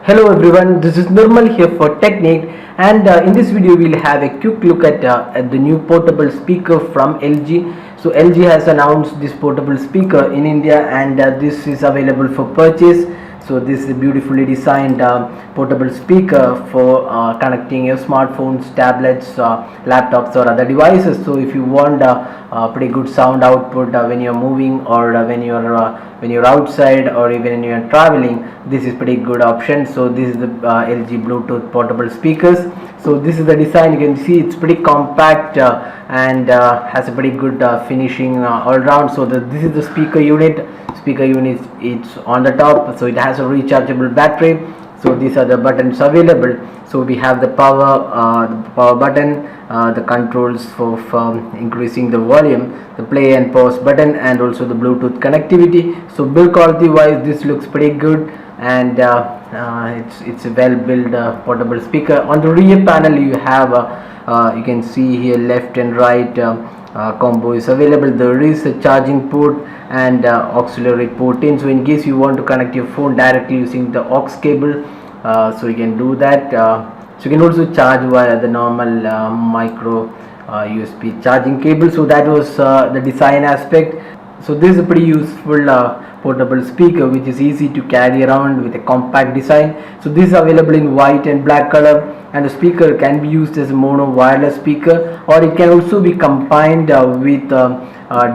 Hello everyone, this is Nirmal here for Technique, and in this video we'll have a quick look at the new portable speaker from LG. So LG has announced this portable speaker in India, and this is available for purchase. So this is a beautifully designed portable speaker for connecting your smartphones, tablets, laptops or other devices. So if you want pretty good sound output when you're moving, or when you're outside, or even when you're traveling, this is pretty good option. So this is the LG Bluetooth portable speakers. So this is the design. You can see it's pretty compact and has a pretty good finishing all around. So this is the speaker unit. It's on the top, so it has a rechargeable battery. So these are the buttons available. So we have the power button, the controls for increasing the volume, the play and pause button, and also the Bluetooth connectivity. So build quality wise, this looks pretty good, and it's a well built portable speaker. On the rear panel you have you can see here left and right combo is available. There is a charging port and auxiliary port in, so in case you want to connect your phone directly using the aux cable, so you can do that. So you can also charge via the normal micro USB charging cable. So that was the design aspect. So this is a pretty useful portable speaker which is easy to carry around with a compact design. So this is available in white and black color, and the speaker can be used as a mono wireless speaker, or it can also be combined with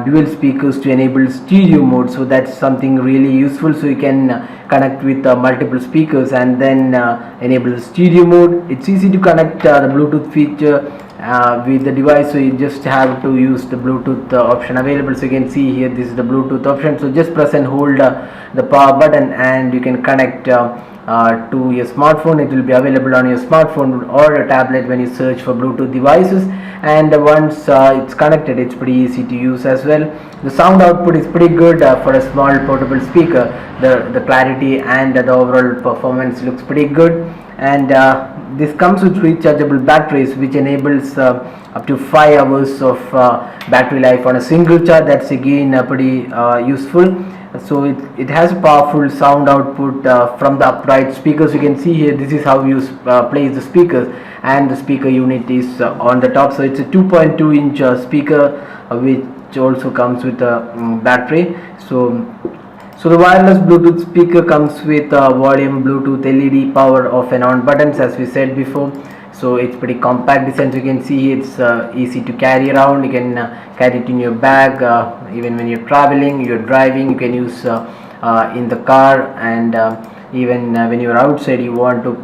dual speakers to enable stereo mode. So that's something really useful. So you can connect with multiple speakers and then enable the stereo mode. It's easy to connect the Bluetooth feature with the device, so you just have to use the Bluetooth option available. So you can see here, this is the Bluetooth option. So just press and hold the power button and you can connect to your smartphone. It will be available on your smartphone or a tablet when you search for Bluetooth devices, and once it's connected, it's pretty easy to use as well. The sound output is pretty good for a small portable speaker. The clarity and the overall performance looks pretty good, and this comes with rechargeable batteries, which enables up to 5 hours of battery life on a single charge. That's again pretty useful. So it has a powerful sound output from the upright speakers. You can see here, this is how you place the speakers, and the speaker unit is on the top. So it's a 2.2 inch speaker which also comes with a battery. So the wireless Bluetooth speaker comes with volume, Bluetooth, LED, power off and on buttons, as we said before. So it's pretty compact design. So you can see it's easy to carry around. You can carry it in your bag, even when you're traveling, you're driving. You can use in the car, and even when you're outside, you want to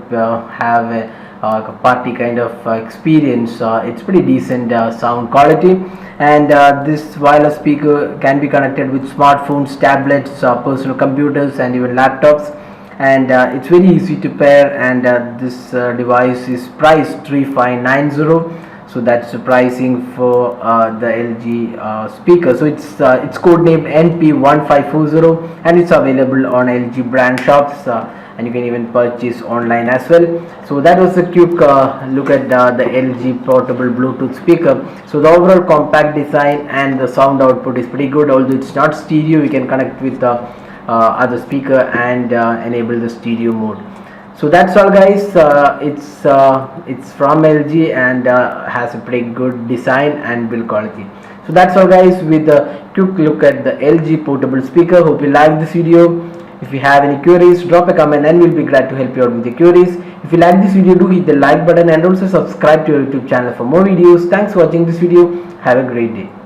have a party kind of experience. It's pretty decent sound quality, and this wireless speaker can be connected with smartphones, tablets, personal computers, and even laptops. And it's very easy to pair, and this device is priced 3590. So that's the pricing for the LG speaker. So it's codenamed NP1540, and it's available on LG brand shops, and you can even purchase online as well. So that was a quick look at the LG portable Bluetooth speaker. So the overall compact design and the sound output is pretty good. Although it's not stereo, you can connect with other speaker and enable the stereo mode. So that's all guys. It's from LG and has a pretty good design and build quality. So that's all guys with a quick look at the LG portable speaker. Hope you liked this video. If you have any queries, drop a comment and we'll be glad to help you out with your queries. If you like this video, do hit the like button and also subscribe to our YouTube channel for more videos. Thanks for watching this video. Have a great day.